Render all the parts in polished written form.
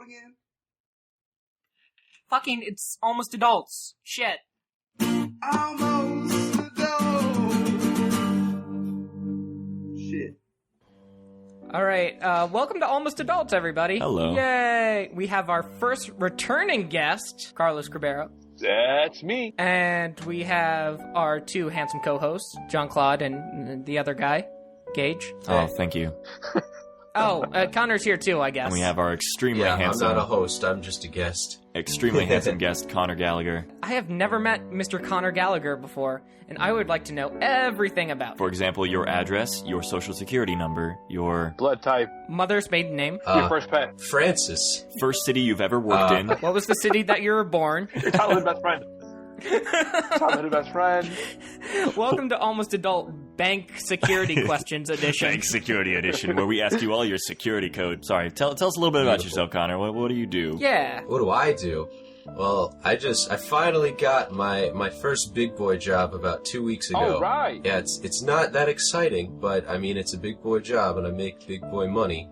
again? Fucking, it's almost adults. Shit. Almost adult. Shit. Alright, welcome to Almost Adults, everybody. Hello. Yay! We have our first returning guest, Carlos Cribeiro. That's me. And we have our two handsome co-hosts, Jean-Claude and the other guy, Gage. Oh, thank you. Oh, Connor's here too, I guess. And we have our extremely I'm handsome, not a host. I'm just a guest. extremely handsome guest, Connor Gallagher. I have never met Mr. Connor Gallagher before, and I would like to know everything about him. For example, your address, your social security number, your Blood type. Mother's maiden name. Your first pet. Francis. first city you've ever worked in. What was the city that you were born? Your childhood best friend. Childhood best friend. Welcome to Almost Adult Bank Security Questions Edition. Bank Security Edition, where we ask you all your security code. Sorry, tell us a little bit about yourself, Connor. What do you do? Yeah. What do I do? Well, I finally got my first big boy job about 2 weeks ago. All right. Yeah, it's not that exciting, but I mean, it's a big boy job and I make big boy money.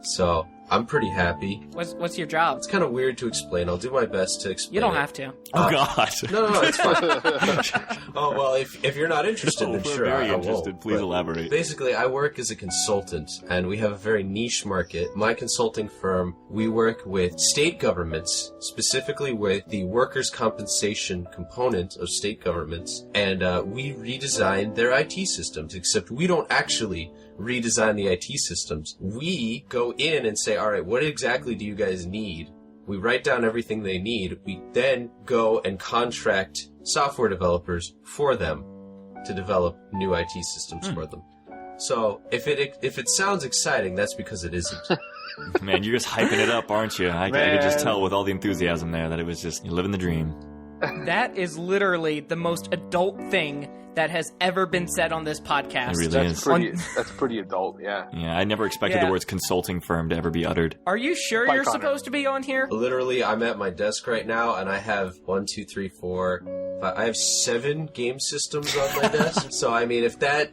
So, I'm pretty happy. What's your job? It's kind of weird to explain. I'll do my best to explain. You don't it. have to. Oh, God. No, it's fine. Oh, well, if you're not interested, No, then we're sure, very I interested. won't. Please But elaborate. Basically, I work as a consultant, and we have a very niche market. My consulting firm, we work with state governments, specifically with the workers' compensation component of state governments, and we redesign their IT systems, except we don't actually redesign the IT systems. We go in and say, all right, what exactly do you guys need? We write down everything they need. We then go and contract software developers for them to develop new IT systems for them. So if it sounds exciting, that's because it isn't. Man, you're just hyping it up, aren't you? I could just tell with all the enthusiasm there that it was just, you're living the dream. That is literally the most adult thing that has ever been said on this podcast. It really is. That's pretty adult, yeah. Yeah, I never expected Yeah. the words consulting firm to ever be uttered. Are you sure Bye, you're Connor. supposed to be on here? Literally, I'm at my desk right now, and I have 1, 2, 3, 4, 5. I have 7 game systems on my desk. So I mean, if that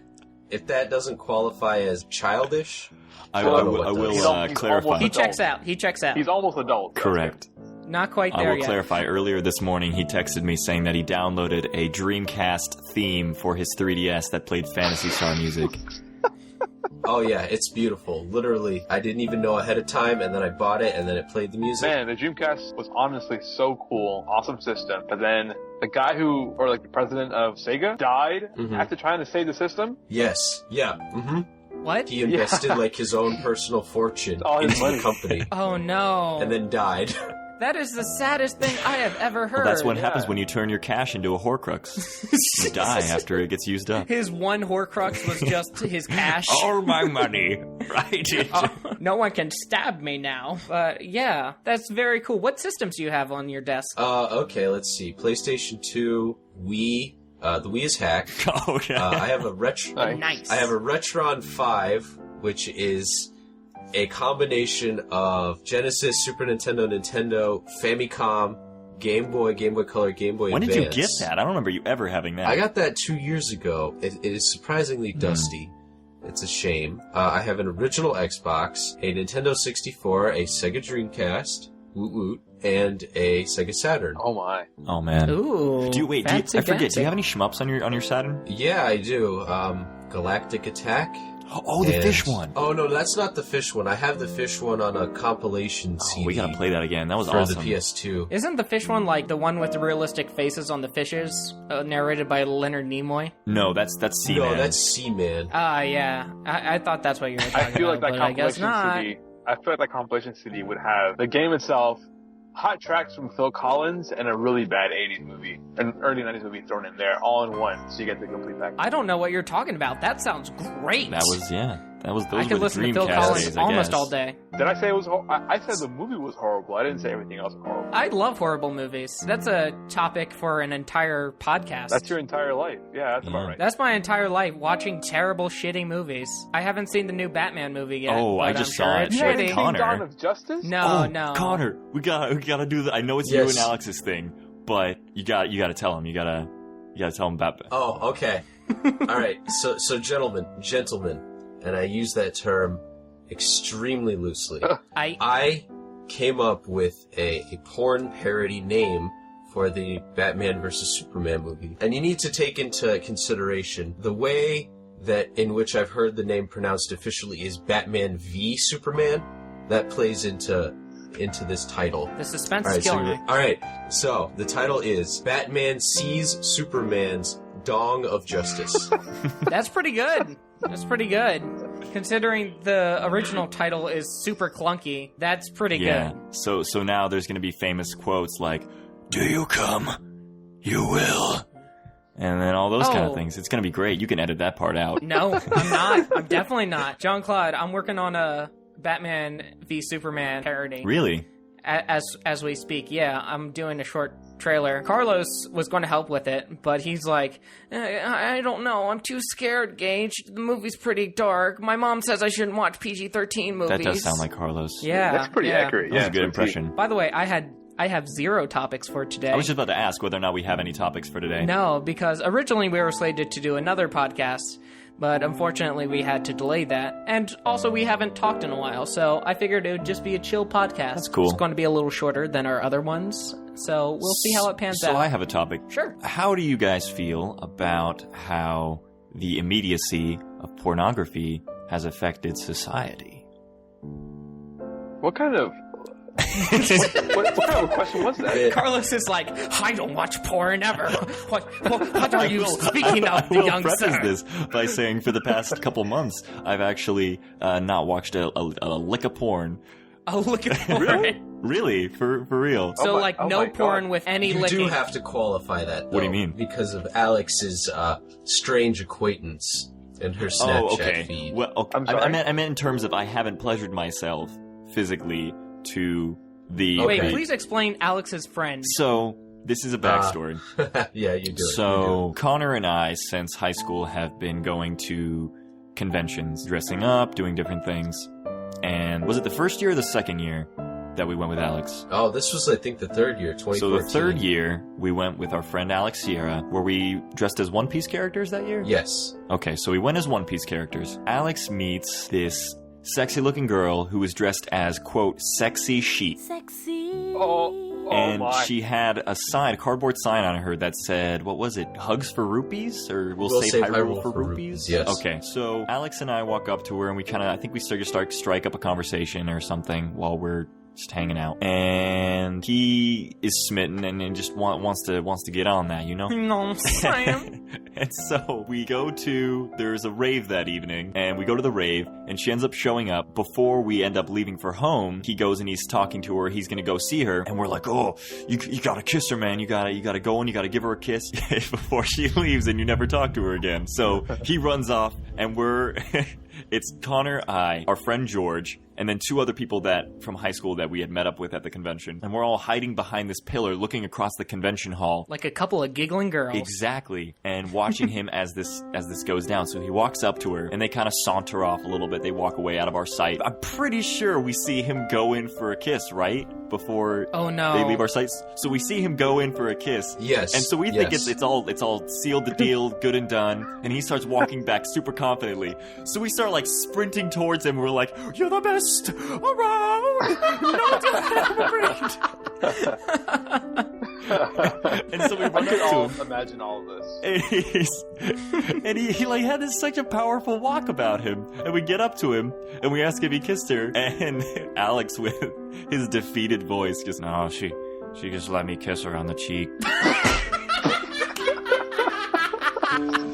doesn't qualify as childish, I don't know will what does. He's clarify. almost He adult. checks out. He's almost adult. Correct. Not quite I there will yet. clarify. Earlier this morning, he texted me saying that he downloaded a Dreamcast theme for his 3DS that played Phantasy Star music. oh yeah, it's beautiful. Literally, I didn't even know ahead of time, and then I bought it, and then it played the music. Man, the Dreamcast was honestly so cool. Awesome system. But then the guy the president of Sega died after trying to save the system. Yes, yeah, What? He invested like his own personal fortine All his into money. the company, Oh no. and then died. That is the saddest thing I have ever heard. Well, that's what yeah. happens when you turn your cash into a Horcrux. You die after it gets used up. His one Horcrux was just his cash. All my money, right? No one can stab me now. But yeah, that's very cool. What systems do you have on your desk? Okay, let's see. PlayStation 2, Wii. The Wii is hacked. Oh, yeah. I have a Nice. I have a Retron 5, which is a combination of Genesis, Super Nintendo, Famicom, Game Boy Color, Game Boy When Advance. did you get that? I don't remember you ever having that. I got that 2 years ago. It is surprisingly dusty. It's a shame. I have an original Xbox, a Nintendo 64, a Sega Dreamcast, woot woot, and a Sega Saturn. Oh my. Oh, man. Ooh. I forget. Do you have any shmups on your Saturn? Yeah, I do. Galactic Attack. Oh, the fish one. Oh, no, that's not the fish one. I have the fish one on a compilation Oh, CD. we gotta play that again. That was for awesome. the PS2. Isn't the fish one like the one with the realistic faces on the fishes, narrated by Leonard Nimoy? No, that's Seaman. No, that's Seaman. Ah, yeah. I thought that's what you were talking I feel like about, that but I guess compilation not. CD. I feel like that compilation CD would have the game itself, hot tracks from Phil Collins, and a really bad 80s movie, an early 90s movie thrown in there, all in one, so you get the complete package. I don't know what you're talking about. That sounds great. Those I could were listen the to Phil Dreamcast Collins days, I almost guess. all day. Did I say it was I said the movie was horrible. I didn't say everything else was horrible. I love horrible movies. That's a topic for an entire podcast. That's your entire life. Yeah, that's about right. That's my entire life, watching terrible, shitty movies. I haven't seen the new Batman movie yet. Oh, I but just I'm saw sure it. it's You haven't shitty. seen Connor. Dawn of Justice? No, no. Connor, we gotta do that. I know it's you Yes. and Alex's thing, but you gotta tell him. You gotta tell him about it. Oh, okay. All right. So gentlemen, and I use that term extremely loosely. I I came up with a porn parody name for the Batman vs. Superman movie. And you need to take into consideration the way that in which I've heard the name pronounced officially is Batman v Superman. That plays into this title. The suspense is killing me. Alright, so the title is Batman Sees Superman's Dong of Justice. That's pretty good. That's pretty good. Considering the original title is super clunky, that's pretty good. So now there's going to be famous quotes like, "Do you come? You will." And then all those kind of things. It's going to be great. You can edit that part out. No, I'm not. I'm definitely not. Jean-Claude, I'm working on a Batman v Superman parody. Really? As we speak, yeah. I'm doing a short trailer. Carlos was going to help with it, but he's like, I don't know. I'm too scared, Gage. The movie's pretty dark. My mom says I shouldn't watch PG-13 movies. That does sound like Carlos. Yeah. That's pretty accurate. That was a good impression. By the way, I have 0 topics for today. I was just about to ask whether or not we have any topics for today. No, because originally we were slated to do another podcast, but unfortunately we had to delay that. And also we haven't talked in a while, so I figured it would just be a chill podcast. That's cool. It's going to be a little shorter than our other ones, so we'll see how it pans out. So I have a topic. Sure. How do you guys feel about how the immediacy of pornography has affected society? What kind of question was that? Carlos is like, I don't watch porn ever. What are you speaking of, I will young preface sir? this by saying for the past couple months, I've actually not watched a lick of porn. Oh, look at porn. Really? For real? So, no porn with any You licking. do have to qualify that, though. What do you mean? Because of Alex's strange acquaintance and her Snapchat feed. Well, okay. I'm sorry? I meant in terms of I haven't pleasured myself physically to the... Wait, Okay. please explain Alex's friend. So, this is a backstory. Yeah, you do it. So, Connor and I, since high school, have been going to conventions, dressing up, doing different things. And was it the first year or the second year that we went with Alex? Oh, this was, I think, the third year, 2014. So the third year, we went with our friend Alex Sierra. Were we dressed as One Piece characters that year? Yes. Okay, so we went as One Piece characters. Alex meets this sexy-looking girl who was dressed as, quote, sexy chic. And my. she had a cardboard sign on her that said, what was it, Hugs for Rupees? Or We'll Save Hyrule for Rupees? Yes. Okay, so Alex and I walk up to her and we I think we strike up a conversation or something while we're just hanging out. And he is smitten and just wants to get on that, you know? No, Sam. And so there's a rave that evening, and we go to the rave, and she ends up showing up. Before we end up leaving for home, he goes and he's talking to her, he's gonna go see her, and we're like, oh, you gotta kiss her, man, you gotta go and you gotta give her a kiss before she leaves, and you never talk to her again. So he runs off, and it's Connor, our friend George, and then 2 other people from high school that we had met up with at the convention. And we're all hiding behind this pillar looking across the convention hall. Like a couple of giggling girls. Exactly. And watching him as this goes down. So he walks up to her and they kind of saunter off a little bit. They walk away out of our sight. I'm pretty sure we see him go in for a kiss, right? Before they leave our sights. So we see him go in for a kiss. Yes. And so we think it's all sealed the deal, good and done. And he starts walking back super confidently. So we start like sprinting towards him. We're like, you're the best around. And so we run up to him. Imagine all of this. And he like had such a powerful walk about him. And we get up to him and we ask if he kissed her. And Alex, with his defeated voice, just, no, she just let me kiss her on the cheek.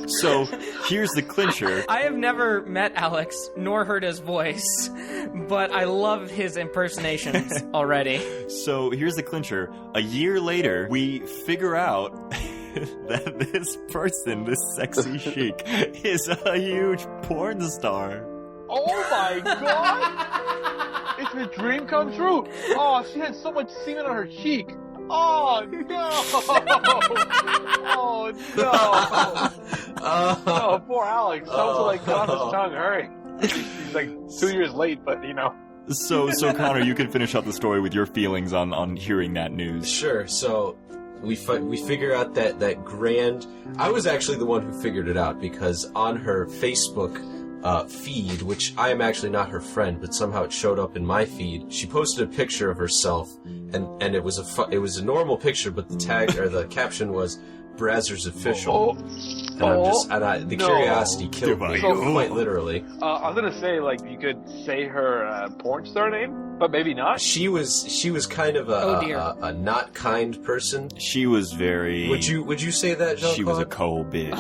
So here's the clincher. I have never met Alex nor heard his voice, but I love his impersonations already. So here's the clincher. A year later, we figure out that this person, this sexy chic, is a huge porn star. Oh my god! It's a dream come true! Oh, she had so much semen on her cheek! Oh no! Oh no! Oh, poor Alex. Sounds like got off his tongue. Hurry. He's like 2 years late, but you know. So Connor, you can finish up the story with your feelings on hearing that news. Sure. So we figure out that grand... I was actually the one who figured it out because on her Facebook feed, which I am actually not her friend, but somehow it showed up in my feed. She posted a picture of herself, and it was a normal picture, but the tag or the caption was Brazzers Official. The curiosity killed me, quite literally. I was gonna say, like, you could say her porn star name, but maybe not. She was kind of a not kind person. She was very... Would you say that, Jean-Claude? She was a cold bitch.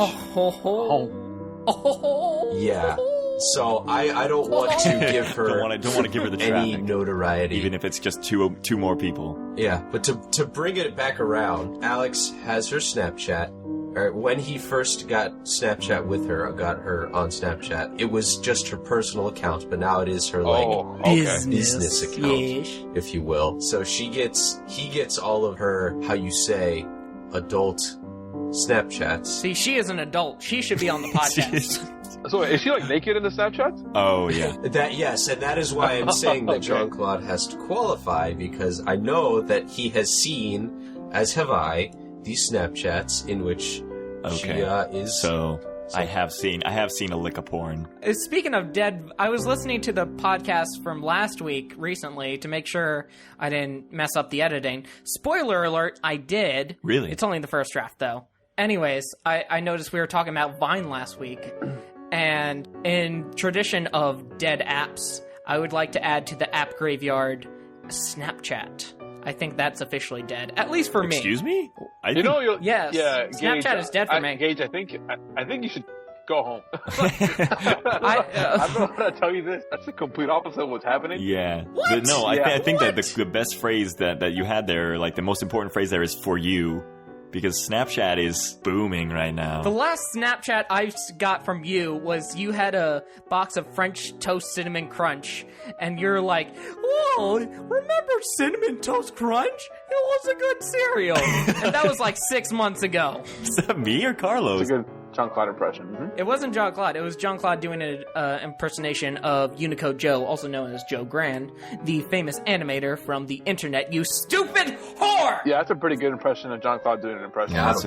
Yeah. So I don't want to give her don't want to give her the any traffic, notoriety, even if it's just two more people. Yeah, but to bring it back around, Alex has her Snapchat. Or when he first got Snapchat with her, got her on Snapchat, it was just her personal account, but now it is her business account, if you will. So he gets all of her, how you say, adult Snapchats. See, she is an adult. She should be on the podcast. So is she like naked in the Snapchats? Oh yeah. Yes, and that is why I'm saying that Jean-Claude has to qualify, because I know that he has seen, as have I, these Snapchats in which she is. So I have seen a lick of porn. Speaking of dead, I was listening to the podcast from last week recently to make sure I didn't mess up the editing. Spoiler alert, I did. Really? It's only the first draft, though. Anyways, I noticed we were talking about Vine last week. And in tradition of dead apps, I would like to add to the app graveyard Snapchat. I think that's officially dead, at least for me. Excuse me? Yes. Yeah, Snapchat Gage, is dead for me. Gage, I think you should go home. I don't know how to tell you this. That's the complete opposite of what's happening. Yeah. What? I think that the best phrase that you had there, like the most important phrase there, is for you. Because Snapchat is booming right now. The last Snapchat I got from you was you had a box of French Toast Cinnamon Crunch, and you're like, "Whoa, remember Cinnamon Toast Crunch? It was a good cereal." And that was like 6 months ago. Is that me or Carlos? It's a good Jean-Claude impression. Mm-hmm. It wasn't Jean-Claude. It was Jean-Claude doing an impersonation of Unicode Joe, also known as Joe Grand, the famous animator from the internet, you stupid whore! Yeah, that's a pretty good impression of Jean-Claude doing an impression. Yeah, that's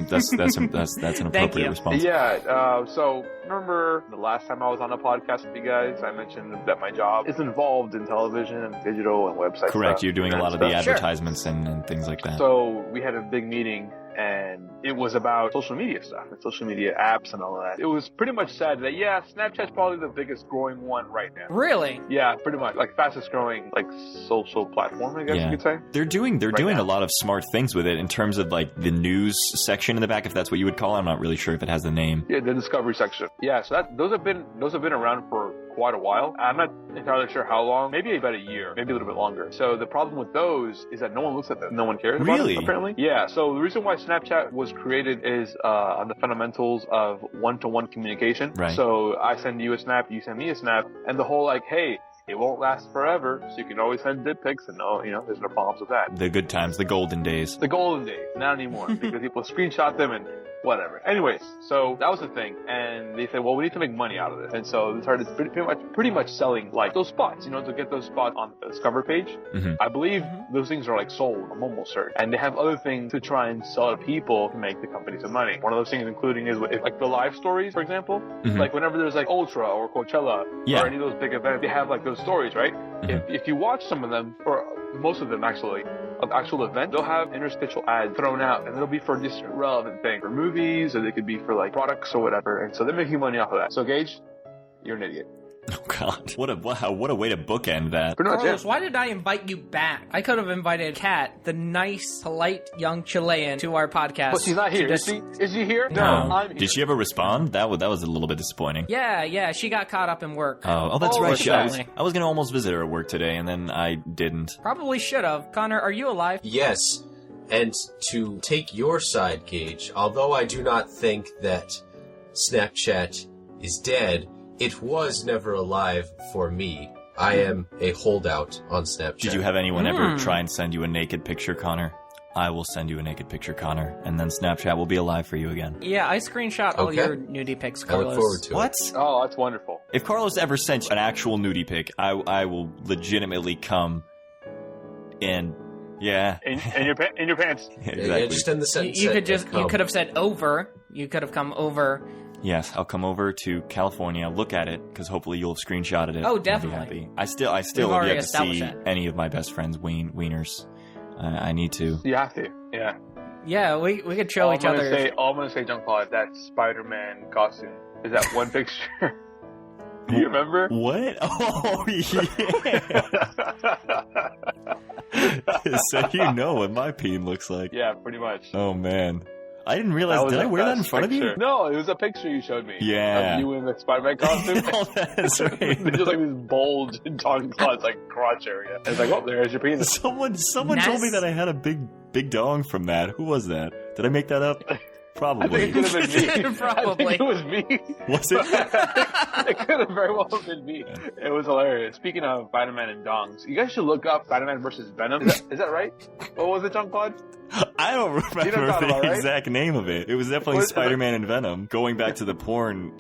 an appropriate response. Yeah, so remember the last time I was on a podcast with you guys, I mentioned that my job is involved in television and digital and website Correct, stuff. you're doing a lot of the advertisements and things like that. So we had a big meeting, and it was about social media stuff and social media apps and all of that. It was pretty much said that, Snapchat's probably the biggest growing one right now. Really? Yeah, pretty much. Like, fastest growing, like, social platform, I guess you could say. They're doing a lot of smart things with it in terms of, like, the news section in the back, if that's what you would call it. I'm not really sure if it has the name. Yeah, the discovery section. Yeah, so those have been around for quite a while. I'm not entirely sure how long. Maybe about a year, maybe a little bit longer. So the problem with those is that no one looks at them. No one cares about them, apparently. Yeah, so the reason why Snapchat was created is on the fundamentals of one-to-one communication. Right. So I send you a snap, you send me a snap, and the whole like, hey, it won't last forever, so you can always send dick pics, and there's no problems with that. The good times, the golden days. The golden days, not anymore, because people screenshot them and whatever. Anyways, so that was the thing, and they said, well, we need to make money out of this, and so they started pretty much selling like those spots, to get those spots on the Discover page. Mm-hmm. I believe those things are like sold. I'm almost certain, and they have other things to try and sell to people to make the company some money. One of those things, including is like the live stories, for example. Mm-hmm. Like whenever there's like Ultra or Coachella or any of those big events, they have like those stories, right? Mm-hmm. If you watch some of them, or most of them actually, of actual event, they'll have interstitial ads thrown out, and it'll be for just relevant things, for movies, or they could be for like products or whatever, and so they're making money off of that. So Gage, you're an idiot. Oh God, what a way to bookend that. Pretty much, Carlos, why did I invite you back? I could have invited Kat, the nice, polite young Chilean, to our podcast. But she's not here. Is she here? No. I'm here. Did she ever respond? That was a little bit disappointing. Yeah, she got caught up in work. Oh, that's right. Unfortunately. I was going to almost visit her at work today, and then I didn't. Probably should have. Connor, are you alive? Yes, and to take your side, Gage, although I do not think that Snapchat is dead, it was never alive for me. I am a holdout on Snapchat. Did you have anyone ever try and send you a naked picture, Connor? I will send you a naked picture, Connor, and then Snapchat will be alive for you again. Yeah, I screenshot all your nudie pics, I Carlos. look forward to it. What? Oh, that's wonderful. If Carlos ever sent an actual nudie pic, I will legitimately come and yeah. In your pants. Exactly. Yeah, just end the sentence. You could have said over. You could have come over Yes, I'll come over to California, look at it, because hopefully you'll have screenshotted it. Oh, and I'll be definitely. happy. I still have already yet to established see that. any of my best friends' wieners. I need to. You have to. Yeah. Yeah, we could show each other. All I'm gonna say, Jean-Claude, that Spider-Man costume is that one picture. Do you remember? What? Oh, yeah. So you know what my peen looks like. Yeah, pretty much. Oh, man. I didn't realize. Did I wear that in front of you? No, it was a picture you showed me. Yeah. Of you in the Spider-Man costume. Oh, that's right. There's just like this bulge in Jean-Claude's like crotch area. It's like, oh, there's your penis. Someone told me that I had a big dong from that. Who was that? Did I make that up? Probably. I think it could have been me. Probably. I think it was me. Was it? It could have very well been me. It was hilarious. Speaking of Spider-Man and dongs, you guys should look up Spider-Man versus Venom. Is that right? What was it, Jean-Claude? I don't remember the exact name of it. It was definitely Spider-Man and Venom. Going back to the porn,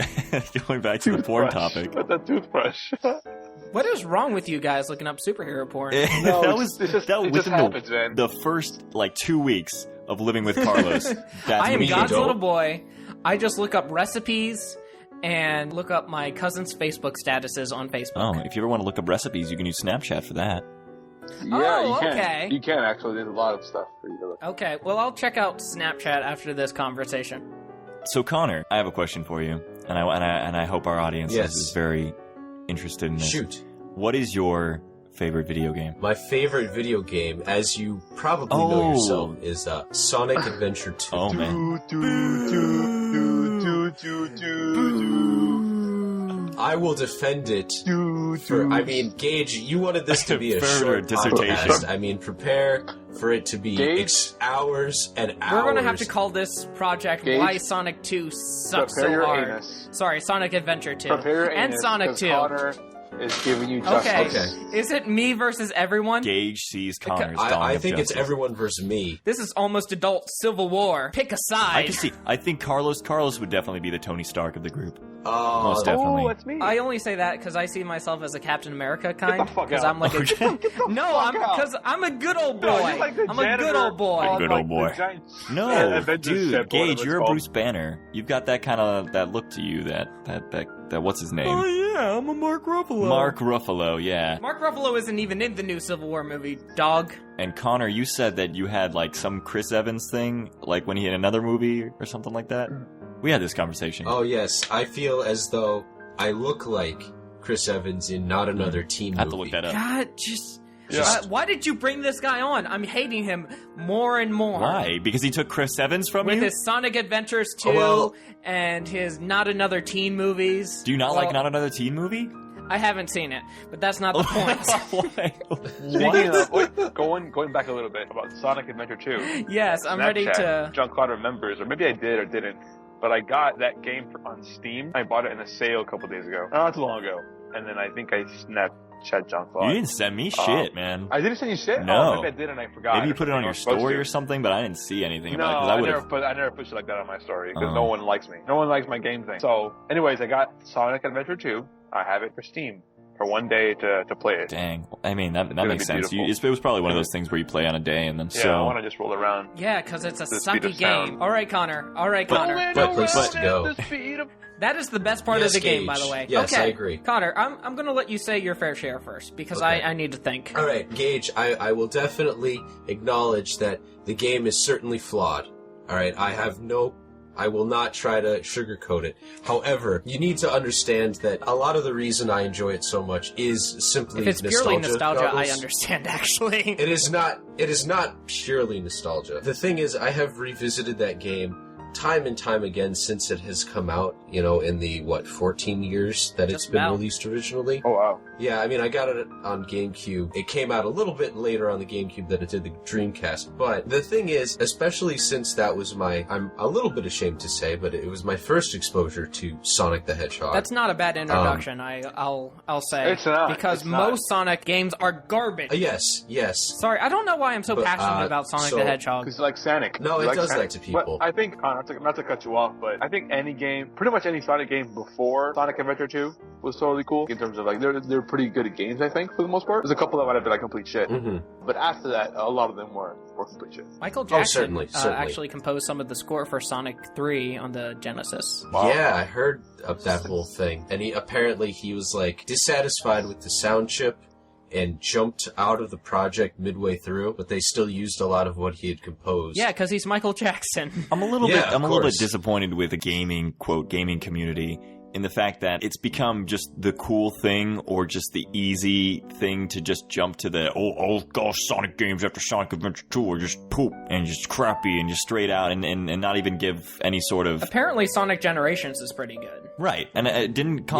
porn topic. With the toothbrush. What is wrong with you guys looking up superhero porn? No, that it just happens, man. The first 2 weeks of living with Carlos. I am God's don't. little boy. I just look up recipes and look up my cousin's Facebook statuses on Facebook. Oh, if you ever want to look up recipes, you can use Snapchat for that. Yeah, Oh, you can. okay. You can actually. There's a lot of stuff for you to look. Okay, well, I'll check out Snapchat after this conversation. So, Connor, I have a question for you, and I hope our audience is very interested in this. Shoot. What is your favorite video game? My favorite video game, as you probably know yourself, is Sonic Adventure 2. Oh, man. I will defend it. Gage, you wanted this to be a short dissertation. podcast. Prepare for it to be hours and hours. We're going to have to call this project Gage? Why Sonic 2 Sucks Prepare So your Hard. anus. Sorry, Sonic Adventure 2. Prepare your and anus, Sonic 'cause 2. Connor is giving you justice. Okay. Is it me versus everyone? Gage sees Connor's dong I of think justice. it's everyone versus me. This is almost adult Civil War. Pick a side. I think Carlos would definitely be the Tony Stark of the group. Oh, Most definitely. Oh, that's me. I only say that because I see myself as a Captain America kind. Get the fuck out. I'm like because I'm a good old boy. No, you're like the I'm a good old boy. on, Good like, old boy. the giant No, Avengers dude, ship, Gage, whatever you're a it's Bruce Banner. You've got that kind of that look to you. That what's his name? Oh yeah, I'm a Mark Ruffalo. Mark Ruffalo, yeah. Mark Ruffalo isn't even in the new Civil War movie, dog. And Connor, you said that you had some Chris Evans thing, when he had another movie or something like that. We had this conversation. Oh, yes. I feel as though I look like Chris Evans in not another teen movie. I have to look that up. God, why did you bring this guy on? I'm hating him more and more. Why? Because he took Chris Evans from With you? his Sonic Adventures 2 and his Not Another Teen movies. Do you not like Not Another Teen Movie? I haven't seen it, but that's not the point. Speaking of, going back a little bit about Sonic Adventure 2. Yes, I'm ready to... Jean-Claude remembers, or maybe I did or didn't, but I got that game on Steam. I bought it in a sale a couple days ago. Not too long ago. And then I think I Snapchat Jean-Claude. You didn't send me shit, man. I didn't send you shit? No. Oh, maybe I did and I forgot. Maybe you put it on your story or something, but I didn't see anything No, about it. I never put shit like that on my story because no one likes me. No one likes my game thing. So, anyways, I got Sonic Adventure 2. I have it for Steam for one day to play it. Dang. I mean, that makes sense. It was probably one of those things where you play on a day and then I want to just roll around. Yeah, because it's a The speed sucky of sound. game. All right, Connor. But places to go. That is the best part of the game, by the way. Yes, okay. I agree. Connor, I'm going to let you say your fair share first, because I need to think. All right, Gage, I will definitely acknowledge that the game is certainly flawed. All right, I will not try to sugarcoat it. However, you need to understand that a lot of the reason I enjoy it so much is simply If it's nostalgia. purely nostalgia, goggles. I understand, actually. It is not purely nostalgia. The thing is, I have revisited that game time and time again since it has come out, in the, 14 years that it's been released originally? Oh, wow. Yeah, I got it on GameCube. It came out a little bit later on the GameCube than it did the Dreamcast. But the thing is, especially since that was I'm a little bit ashamed to say, but it was my first exposure to Sonic the Hedgehog. That's not a bad introduction, I'll say. It's not. Because most Sonic games are garbage. Yes. Sorry, I don't know why I'm so passionate about Sonic the Hedgehog. Because you like Sonic. No, You it like does Sonic. that to people. But I think, Connor, not to cut you off, but I think pretty much any Sonic game before Sonic Adventure 2 was totally cool in terms of like they're pretty good at games. I think for the most part, there's a couple that might have been like complete shit, but after that, a lot of them were complete shit. Michael Jackson certainly. actually composed some of the score for Sonic 3 on the Genesis. Wow. Yeah, I heard of that whole thing, and he was like dissatisfied with the sound chip and jumped out of the project midway through, but they still used a lot of what he had composed. Yeah, because he's Michael Jackson. I'm a little bit disappointed with the gaming community in the fact that it's become just the cool thing or just the easy thing to just jump to the, oh gosh, Sonic games after Sonic Adventure 2 are just poop and just crappy and just straight out and not even give any sort of... Apparently Sonic Generations is pretty good. Right. And didn't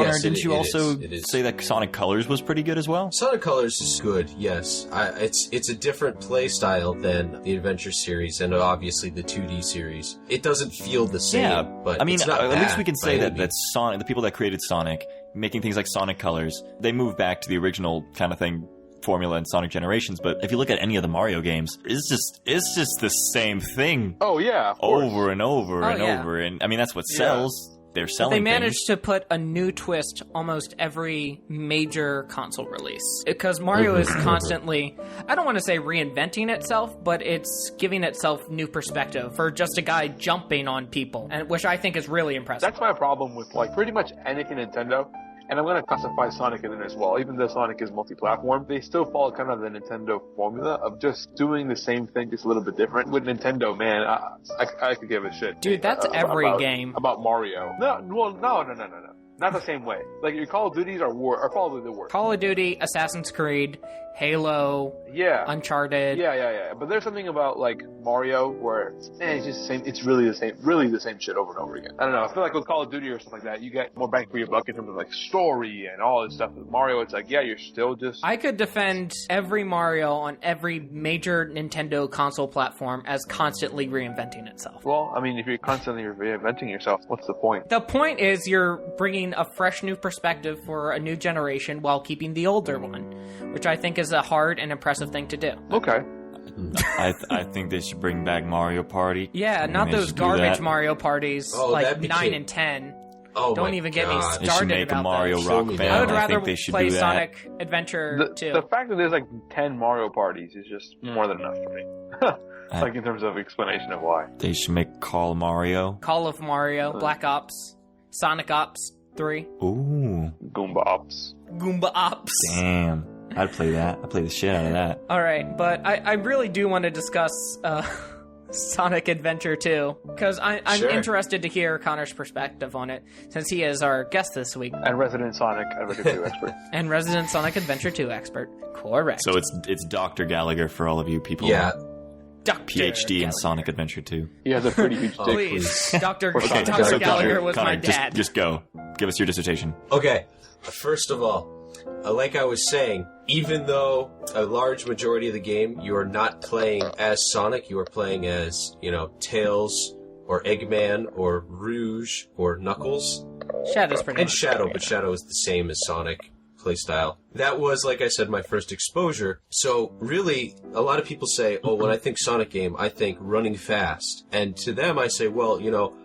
you also say that Sonic Colors was pretty good as well? Sonic Colors is good, yes. It's a different play style than the Adventure series and obviously the 2D series. It doesn't feel the same, but I mean, it's not at least we can say bad that Sonic, the people that created Sonic, making things like Sonic Colors, they moved back to the original kind of thing formula in Sonic Generations. But if you look at any of the Mario games, it's just the same thing. Oh yeah, over and over and over, and I mean that's what sells. They're selling. But they managed to put a new twist almost every major console release because Mario is constantly, I don't want to say reinventing itself, but it's giving itself new perspective for just a guy jumping on people, and which I think is really impressive. That's my problem with like pretty much anything Nintendo. And I'm going to classify Sonic in it as well. Even though Sonic is multi-platform, they still follow kind of the Nintendo formula of just doing the same thing, just a little bit different. With Nintendo, man, I could give a shit. Dude, that's every game. About Mario. No. Not the same way. Like, your Call of Duties are probably the worst. Call of Duty, Assassin's Creed, Halo, Uncharted. Yeah. But there's something about, like, Mario where, it's just the same. It's really the same shit over and over again. I don't know. I feel like with Call of Duty or stuff like that, you get more bang for your buck in terms of, like, story and all this stuff. With Mario, it's like, you're still just... I could defend every Mario on every major Nintendo console platform as constantly reinventing itself. Well, I mean, if you're constantly reinventing yourself, what's the point? The point is you're bringing a fresh new perspective for a new generation while keeping the older one, which I think is a hard and impressive thing to do. Okay. I think they should bring back Mario Party. Yeah, not those garbage Mario parties like 9 and 10. Oh, don't even get me started they should make about a Mario those. Rock Band. I would rather think they should play do that. Sonic Adventure 2. The fact that there's like 10 Mario parties is just more than enough for me. Like in terms of explanation of why. They should make Call Mario. Call of Mario, Black Ops, Sonic Ops 3. Ooh. Goomba Ops. Goomba Ops. Damn. I'd play that. I'd play the shit out of that. Alright, but I really do want to discuss Sonic Adventure 2, because I'm interested to hear Connor's perspective on it, since he is our guest this week. And resident Sonic Adventure 2 expert. And resident Sonic Adventure 2 expert. Correct. So it's Dr. Gallagher for all of you people. Yeah. PhD in Sonic Adventure 2. He has a pretty huge dick. Please, Dr. So Gallagher was Connor, my dad. Just go. Give us your dissertation. Okay. First of all, like I was saying, even though a large majority of the game you are not playing as Sonic, you are playing as, Tails or Eggman or Rouge or Knuckles. Shadow's pretty And much Shadow, but Shadow is the same as Sonic playstyle. That was, like I said, my first exposure. So really, a lot of people say, oh, when I think Sonic game, I think running fast. And to them, I say, well,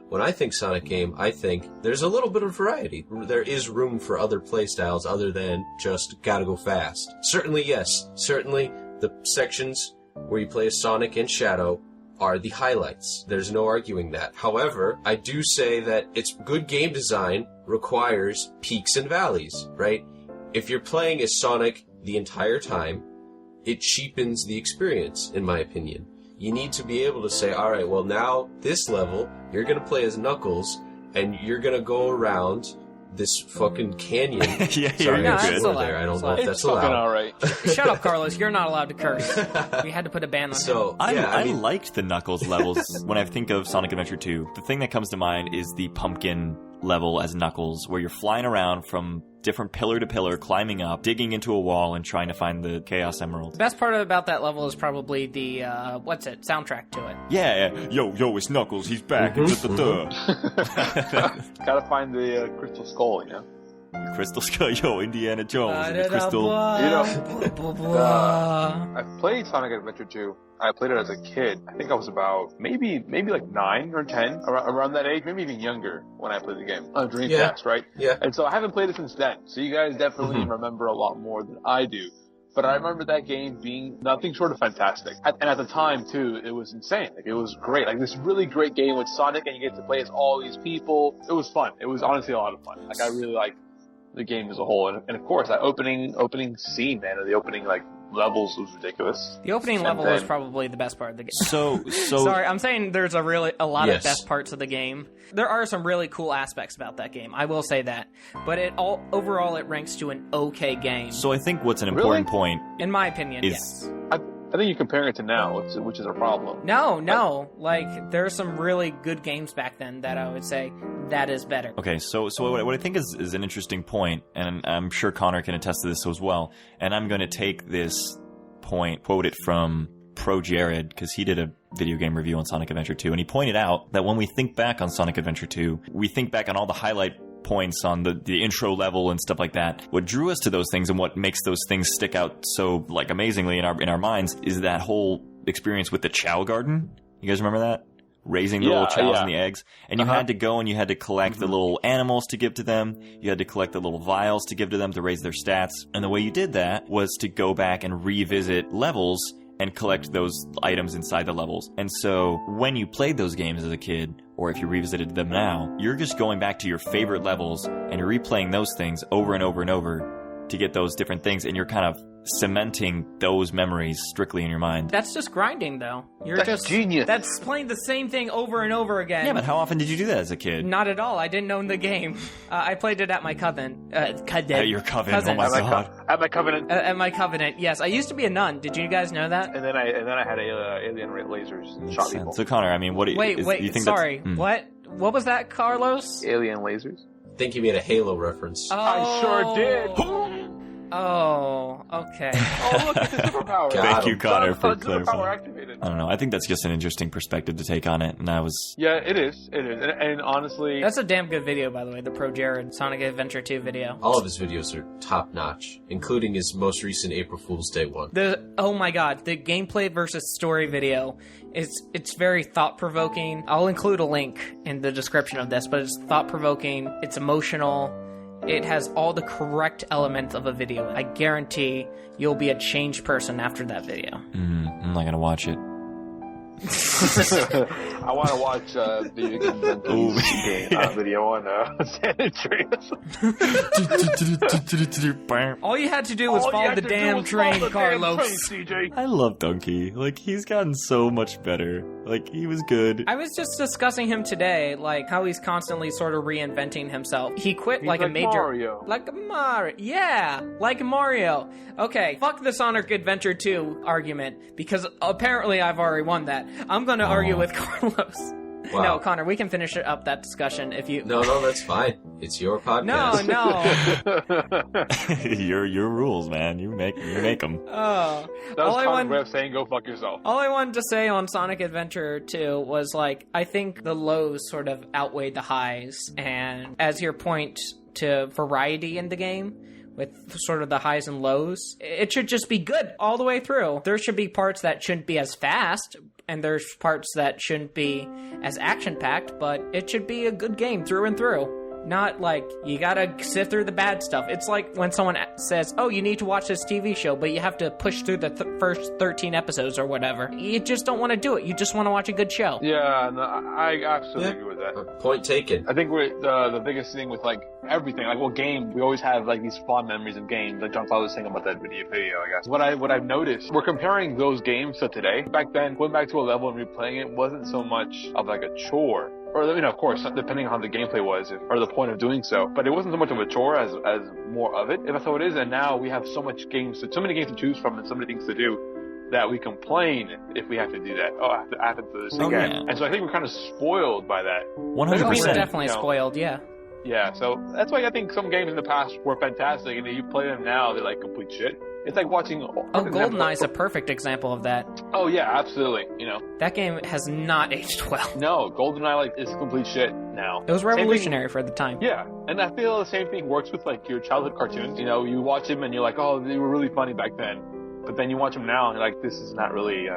when I think Sonic game, I think there's a little bit of variety. There is room for other playstyles other than just gotta go fast. Certainly, yes. Certainly, the sections where you play as Sonic and Shadow are the highlights. There's no arguing that. However, I do say that it's good game design requires peaks and valleys, right? If you're playing as Sonic the entire time, it cheapens the experience, in my opinion. You need to be able to say, all right, well, now this level, you're going to play as Knuckles, and you're going to go around this fucking canyon. Yeah, Sorry, no, I that's there. allowed. I don't know It's if that's Fucking allowed. alright. Shut up, Carlos. You're not allowed to curse. We had to put a ban on him. So, I liked the Knuckles levels when I think of Sonic Adventure 2. The thing that comes to mind is the pumpkin level as Knuckles, where you're flying around from different pillar to pillar, climbing up, digging into a wall, and trying to find the Chaos Emerald. The best part about that level is probably the, soundtrack to it. Yeah. Yo, it's Knuckles. He's back. Gotta find the Crystal Skull, Crystal Skull, yo, Indiana Jones, and the Crystal. You know, I played Sonic Adventure 2. I played it as a kid. I think I was about maybe like 9 or 10, around that age, maybe even younger when I played the game on Dreamcast, right? Yeah. And so I haven't played it since then. So you guys definitely remember a lot more than I do. But I remember that game being nothing short of fantastic. And at the time, too, it was insane. Like, it was great. Like, this really great game with Sonic, and you get to play as all these people. It was fun. It was honestly a lot of fun. Like, I really liked the game as a whole. And of course, that opening scene, man, or the opening, like, levels was ridiculous. The opening level was probably the best part of the game. So Sorry, I'm saying there's a lot of best parts of the game. There are some really cool aspects about that game. I will say that. But overall it ranks to an okay game. So I think what's an important point, in my opinion, is yes. I think you're comparing it to now, which is a problem. No. Like, there are some really good games back then that I would say that is better. Okay, so what I think is an interesting point, and I'm sure Connor can attest to this as well, and I'm going to take this point, quote it from Pro Jared, because he did a video game review on Sonic Adventure 2, and he pointed out that when we think back on Sonic Adventure 2, we think back on all the highlight points on the intro level and stuff like that. What drew us to those things and what makes those things stick out so like amazingly in our minds is that whole experience with the Chow Garden. You guys remember that? Raising the little chows and the eggs. And you had to go and you had to collect the little animals to give to them. You had to collect the little vials to give to them to raise their stats. And the way you did that was to go back and revisit levels and collect those items inside the levels. And so when you played those games as a kid, or if you revisited them now, you're just going back to your favorite levels and you're replaying those things over and over and over to get those different things, and you're kind of cementing those memories strictly in your mind. That's just grinding, though. That's genius. That's playing the same thing over and over again. Yeah, but how often did you do that as a kid? Not at all. I didn't own the game. I played it at my coven. At your coven? Oh my god. At my covenant. At my covenant, yes. I used to be a nun. Did you guys know that? And then I had alien lasers and shot people. So Connor, I mean, what do you... Wait, you think sorry. What? What was that, Carlos? Alien lasers. I think you made a Halo reference. Oh. I sure did. Oh, okay. Oh, look, it's a superpower. Thank you, Connor, for superpower clarifying. activated. I don't know. I think that's just an interesting perspective to take on it, and I was... Yeah, it is. And honestly... That's a damn good video, by the way, the Pro Jared Sonic Adventure 2 video. All of his videos are top-notch, including his most recent April Fool's Day one. Oh my god, the gameplay versus story video, it's very thought-provoking. I'll include a link in the description of this, but it's thought-provoking, it's emotional, it has all the correct elements of a video. I guarantee you'll be a changed person after that video. I'm not gonna watch it. I want to watch the video on San Andreas. All you had to do was follow the damn train, Carlos. I love Donkey. Like, he's gotten so much better. Like, he was good. I was just discussing him today, like how he's constantly sort of reinventing himself. He quit like a major... Mario. Like Mario. Yeah, like Mario. Okay, fuck the Sonic Adventure 2 argument, because apparently I've already won that. I'm gonna argue with Carlos. Wow. No, Connor, we can finish up that discussion if you... No, that's fine. It's your podcast. No. your rules, man. You make them. That was Connor's way of saying go fuck yourself. All I wanted to say on Sonic Adventure 2 was, like, I think the lows sort of outweigh the highs, and as your point to variety in the game, with sort of the highs and lows, it should just be good all the way through. There should be parts that shouldn't be as fast, and there's parts that shouldn't be as action-packed, but it should be a good game through and through. Not like, you gotta sift through the bad stuff. It's like when someone says, oh, you need to watch this TV show, but you have to push through the first 13 episodes or whatever. You just don't want to do it. You just want to watch a good show. Yeah, no, I absolutely agree with that. Point taken. I think the biggest thing with, like, everything, like, well, game, we always have, like, these fond memories of games, like John Claude was saying about that video, I guess. What I've noticed, we're comparing those games to today. Back then, going back to a level and replaying it wasn't so much of, like, a chore. Or, you know, of course, depending on how the gameplay was, or the point of doing so. But it wasn't so much of a chore as more of it, if that's how it is. And now we have so many games to choose from and so many things to do that we complain if we have to do that. Oh, I have to do this again. Yeah. And so I think we're kind of spoiled by that. 100%. We're definitely spoiled, yeah. Yeah, so that's why I think some games in the past were fantastic, and if you play them now, they're like complete shit. It's like watching. GoldenEye is a perfect example of that. Oh yeah, absolutely. That game has not aged well. No, GoldenEye is complete shit now. It was revolutionary for the time. Yeah, and I feel the same thing works with like your childhood cartoons. You watch them and you're like, oh, they were really funny back then, but then you watch them now and you're like, this is not really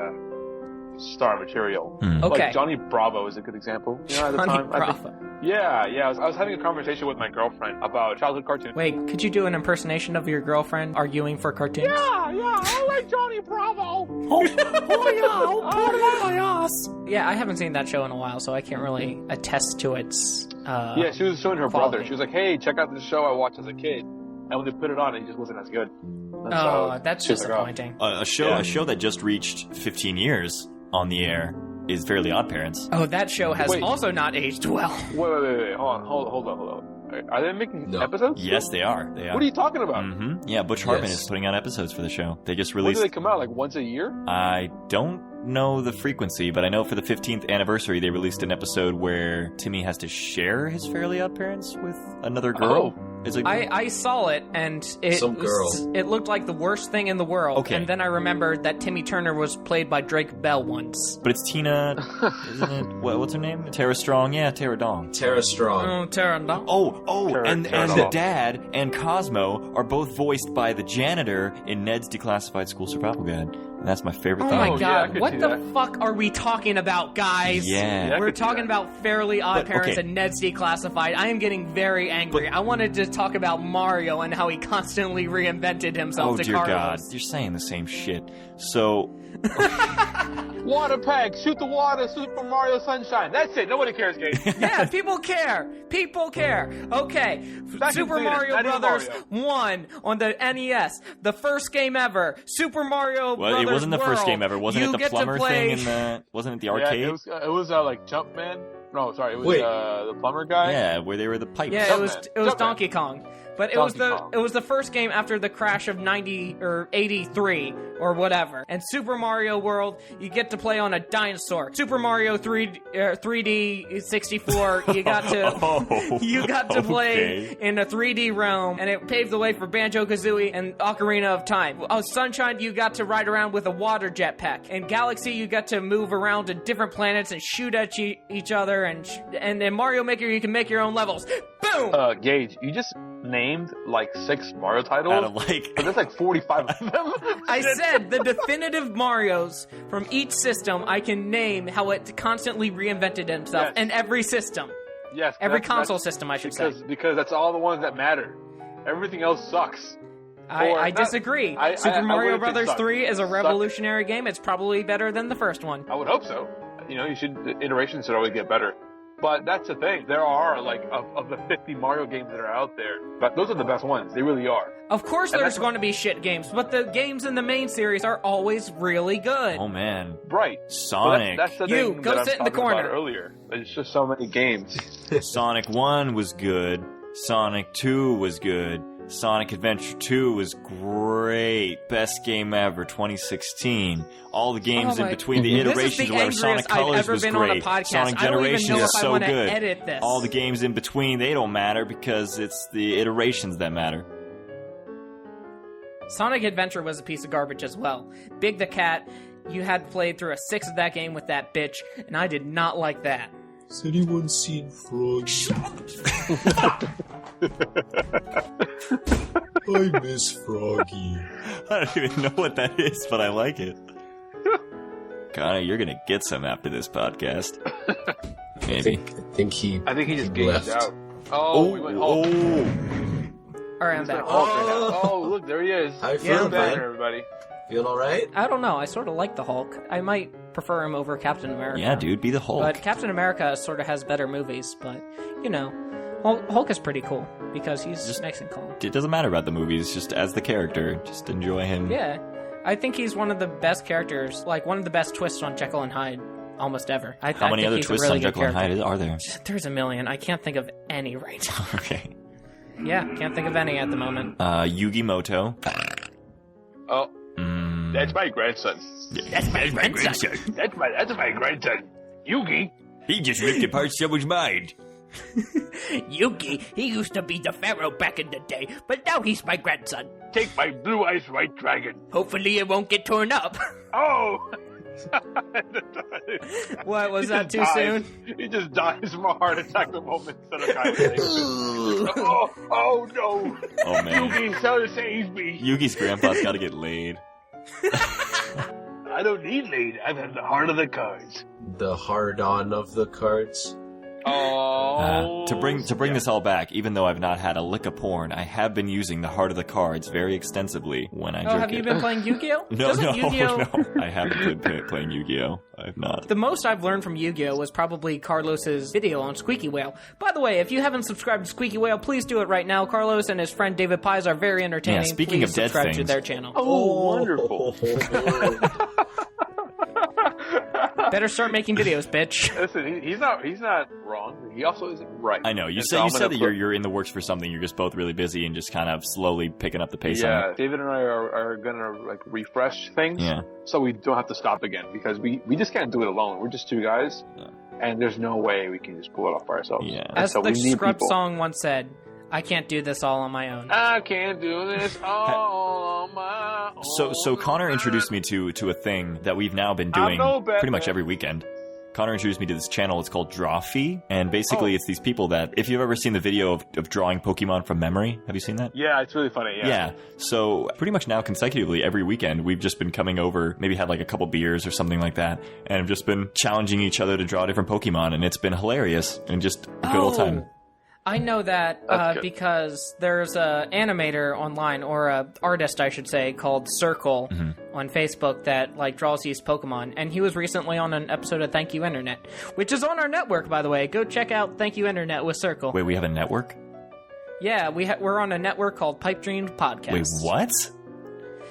star material. Okay. Like Johnny Bravo is a good example. At the Johnny time, Bravo. I was having a conversation with my girlfriend about childhood cartoons. Wait, could you do an impersonation of your girlfriend arguing for cartoons? Yeah, I like Johnny Bravo. Oh yeah, I'll put it on my ass. Yeah, I haven't seen that show in a while, so I can't really attest to its. Yeah, she was showing her quality. brother. She was like, "Hey, check out this show I watched as a kid," and when they put it on, it just wasn't as good. And so that's she was like, disappointing. A show that just reached 15 years on the air is Fairly Odd Parents. Oh, that show has also not aged well. Wait. Hold on. Are they making episodes? Yes, they are. What are you talking about? Mm-hmm. Yeah, Butch Hartman is putting out episodes for the show. They just released... When do they come out? Like once a year? I don't know the frequency, but I know for the 15th anniversary, they released an episode where Timmy has to share his Fairly Odd Parents with another girl. Oh. I saw it, and it looked like the worst thing in the world. Okay. And then I remembered that Timmy Turner was played by Drake Bell once. But it's Tina... isn't it? What's her name? Tara Strong? Yeah, Tara Dong. Tara Strong. Oh, Tara Dong. And the dad and Cosmo are both voiced by the janitor in Ned's Declassified School Survival Guide. And that's my favorite thing. Oh my god, what the fuck are we talking about, guys? Yeah. We're talking about Fairly Odd Parents and Ned's Declassified. I am getting very angry. I wanted to talk about Mario and how he constantly reinvented himself to Carlos. Oh dear god, you're saying the same shit. So... Water Peg, shoot the water, Super Mario Sunshine. That's it. Nobody cares, Gage. Yeah, people care. People care. Okay, Super Mario Brothers 1 on the NES, the first game ever. Super Mario Brothers it wasn't the first game ever. Wasn't it the plumber thing in the? Wasn't it the arcade? Yeah, it was like Jumpman. No, sorry, it was the plumber guy. Yeah, where they were the pipes. Yeah, it was Donkey Kong. But it was the first game after the crash of 90 or 83 or whatever. And Super Mario World, you get to play on a dinosaur. Super Mario 3D 64, you got to play in a 3D realm, and it paved the way for Banjo-Kazooie and Ocarina of Time. Oh, Sunshine, you got to ride around with a water jetpack. In Galaxy, you got to move around to different planets and shoot at each other. And in Mario Maker, you can make your own levels. Boom! Gage, you just named like 6 Mario titles. Out of like... But there's like 45 of them. I said the definitive Marios from each system, I can name how it constantly reinvented itself in every system. Yes. Every console system, I should say. Because that's all the ones that matter. Everything else sucks. I disagree. Super Mario Brothers 3 is a revolutionary game. It's probably better than the first one. I would hope so. Iterations should always get better. But that's the thing. There are, like, of the 50 Mario games that are out there, but those are the best ones. They really are. Of course there's going to be shit games, but the games in the main series are always really good. Oh, man. Right. Sonic. That's the thing go that sit in the corner. Earlier. There's just so many games. Sonic 1 was good. Sonic 2 was good. Sonic Adventure 2 was great. Best game ever, 2016. All the games in between, the iterations or whatever. Sonic Colors was great. Sonic Generations is so good. All the games in between, they don't matter because it's the iterations that matter. Sonic Adventure was a piece of garbage as well. Big the Cat, you had played through a 6 of that game with that bitch, and I did not like that. Has anyone seen Froggy? I miss Froggy. I don't even know what that is, but I like it. Connor, you're gonna get some after this podcast. Maybe. I think he just gaged out. Oh, we went home. Alright, I'm back. Oh, look, there he is. How you feeling, man? Everybody. Feeling alright? I don't know. I sort of like the Hulk. I might prefer him over Captain America. Yeah, dude, be the Hulk. But Captain America sort of has better movies, but, Hulk is pretty cool because he's just nice and calm. It doesn't matter about the movies, just as the character. Just enjoy him. Yeah. I think he's one of the best characters, like one of the best twists on Jekyll and Hyde almost ever. How many other twists on Jekyll and Hyde are there? There's a million. I can't think of any right now. Okay. Yeah, can't think of any at the moment. Yugi Moto. Oh. That's my grandson. That's my grandson. That's my grandson. Yugi. He just ripped apart someone's mind. Yugi, he used to be the pharaoh back in the day, but now he's my grandson. take my blue-eyes white dragon. Hopefully it won't get torn up. Oh! What, was that too soon? He just dies from a heart attack the moment instead of dying. Oh no! Oh man. Yugi, so save me! Yugi's grandpa's gotta get laid. I don't need laid. I have the heart of the cards. The hard-on of the cards. Oh. To bring this all back, even though I've not had a lick of porn, I have been using the heart of the cards very extensively when I jerk have it. you been playing Yu-Gi-Oh? No, Yu-Gi-Oh... no. I haven't been playing Yu-Gi-Oh. I have not. The most I've learned from Yu-Gi-Oh was probably Carlos's video on Squeaky Whale. By the way, if you haven't subscribed to Squeaky Whale, please do it right now. Carlos and his friend David Pies are very entertaining. Yeah, speaking please of dead subscribe to things. their channel. Oh, wonderful. Better start making videos, bitch. Listen, he's not wrong. He also isn't right. I know. You And said so you I'm said gonna that you're in the works for something. You're just both really busy and just kind of slowly picking up the pace on Yeah, it. David and I are gonna like refresh things, Yeah. so we don't have to stop again because we just can't do it alone. We're just two guys, and there's no way we can just pull it off by ourselves. Yeah. And As so the we need Scrub people. song once said, I can't do this all on my own. I can't do this all on my own. So Connor introduced me to a thing that we've now been doing know, Batman. pretty much every weekend. Connor introduced me to this channel. It's called Drawfee, and basically it's these people that, if you've ever seen the video of drawing Pokemon from memory, have you seen that? Yeah, it's really funny. Yeah. So pretty much now consecutively every weekend we've just been coming over, maybe had like a couple beers or something like that, and have just been challenging each other to draw different Pokemon, and it's been hilarious and just a good old time. I know that That's good. because there's a animator online, or a artist, I should say, called Circle on Facebook that like draws these Pokemon, and he was recently on an episode of Thank You Internet, which is on our network, by the way. Go check out Thank You Internet with Circle. Wait, we have a network? Yeah, we're on a network called Pipe Dreams Podcast. Wait, what?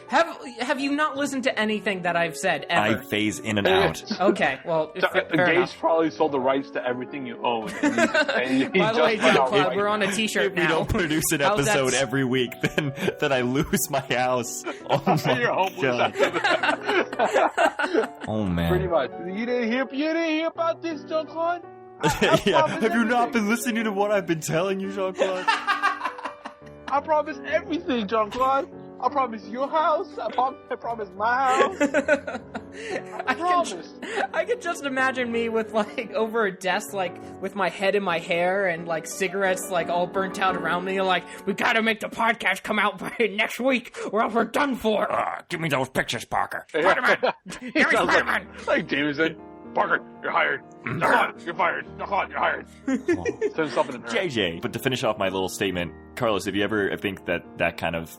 Have you not listened to anything that I've said I ever? phase in and out. Okay, well, fair Gage enough. probably sold the rights to everything you own. And By the way, just went out John, right we're on a If T-shirt we now. don't produce an How's that episode every week, then I lose my house. Oh my You're homeless god. after that. Oh Pretty man. much. You didn't hear about this, John Claude? Yeah. Have you not been listening to what I've been telling you, Jean-Claude? I promise everything, John Claude. I promise your house. I promise my house. I promise. I could just imagine me with like over a desk, like with my head in my hair and like cigarettes like all burnt out around me. Like, we gotta make the podcast come out by next week, or else we're done for. Give me those pictures, Parker. Spider-Man, give me Sounds Spider-Man. like Jameson. Parker, you're hired. John, you're fired. John, you're hired. Send something in there. JJ. But to finish off my little statement, Carlos, if you ever think that kind of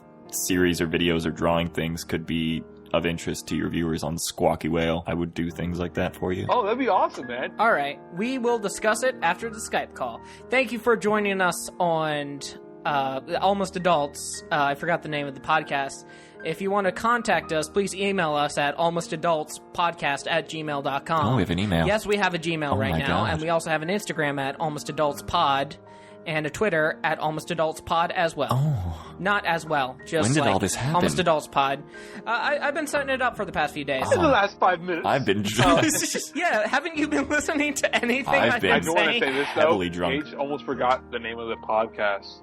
series or videos or drawing things could be of interest to your viewers on Squawky Whale, I would do things like that for you. Oh, that'd be awesome, man. All right, we will discuss it after the Skype call. Thank you for joining us on Almost Adults. I forgot the name of the podcast. If you want to contact us, please email us at almostadultspodcast@gmail.com. Oh, we have an email. Yes, we have a Gmail Oh right my now, God. and we also have an Instagram at almostadultspod, and a Twitter at almostadultspod as well. Oh. Not as well, just When did like all this happen? Almost Adults Pod. I've been setting it up for the past few days. In the last 5 minutes. I've been Yeah, haven't you been listening to anything I've I've been I been do want to saying? say this, though. heavily drunk. Gage almost forgot the name of the podcast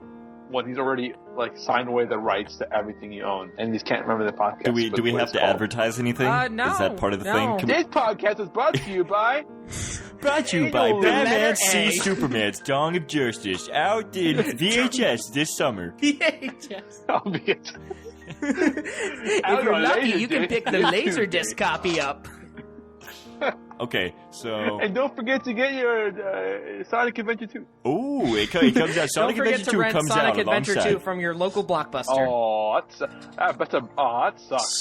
when he's already like signed away the rights to everything you own, and he just can't remember the podcast. Do we but what have it's to called. advertise anything? No, Is that part of the no. thing? Can This podcast is brought to you by. Brought to you by The Batman letter C. A. Superman's Dawn of Justice, out in VHS this summer. VHS. Albeit. If you're lucky, you can pick the Laserdisc copy up. Okay, so... And don't forget to get your Sonic Adventure 2. Ooh, it comes out. Don't Sonic forget Adventure to 2 rent comes Sonic out Adventure alongside. 2 from your local Blockbuster. Oh, that sucks.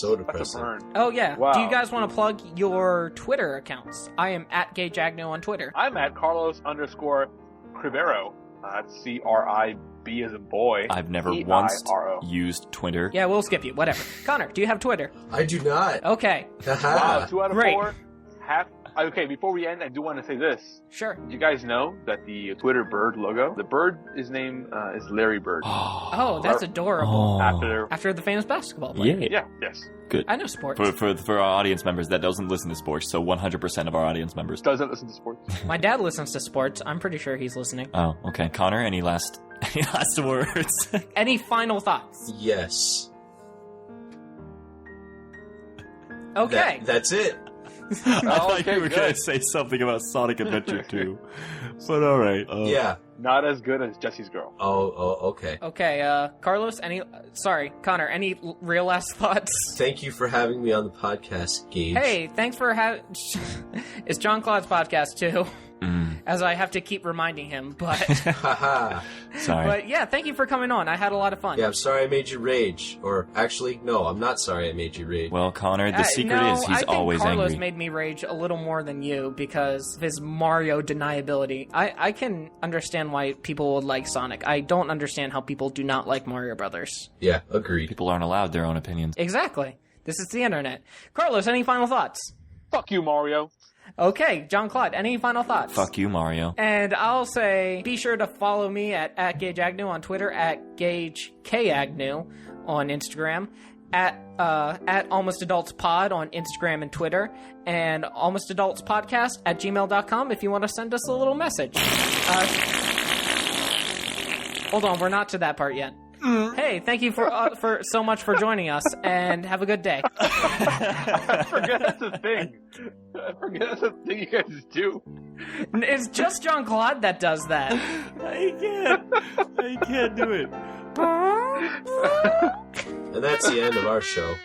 So That's depressing. a burn. Oh, yeah. Wow. Do you guys want to plug your Twitter accounts? I am at Gage Agnew on Twitter. I'm at Carlos_Cribeiro. That's CRIB as a boy. I've never once CIRO. used Twitter. Yeah, we'll skip you. Whatever. Connor, do you have Twitter? I do not. Okay. Wow, 2 out of Great. 4. Okay, before we end, I do want to say this. Sure. You guys know that the Twitter bird logo, the bird, his name is Larry Bird. Oh, that's adorable. After the famous basketball player. Yeah. Yeah, yes. Good. I know sports. For our audience members that doesn't listen to sports, so 100% of our audience members. Doesn't listen to sports. My dad listens to sports. I'm pretty sure he's listening. Oh, okay. Connor, any last words? Any final thoughts? Yes. Okay. That's it. I thought okay, you were good. going to say something about Sonic Adventure 2. But alright. Yeah. Not as good as Jesse's Girl. Oh, okay. Okay, Carlos, Connor, any real last thoughts? Thank you for having me on the podcast, Gage. Hey, thanks for having... It's John Claude's podcast, too. As I have to keep reminding him, but... Haha. Sorry. But yeah, thank you for coming on. I had a lot of fun. Yeah, I'm sorry I made you rage. Or, actually, no, I'm not sorry I made you rage. Well, Connor, the secret is he's I think always Carlos angry. made me rage a little more than you because of his Mario deniability. I can understand why people would like Sonic. I don't understand how people do not like Mario Brothers. Yeah, agreed. People aren't allowed their own opinions. Exactly. This is the internet. Carlos, any final thoughts? Fuck you, Mario. Okay, John Claude, any final thoughts? Fuck you, Mario. And I'll say, be sure to follow me at Gage Agnew on Twitter, at Gage K Agnew on Instagram, at Almost Adults Pod on Instagram and Twitter, and Almost Adults Podcast at gmail.com if you want to send us a little message. Hold on, we're not to that part yet. Hey, thank you for so much for joining us, and have a good day. I forget that's a thing. I forget that's a thing you guys do. It's just John Claude that does that. I can't do it. And that's the end of our show.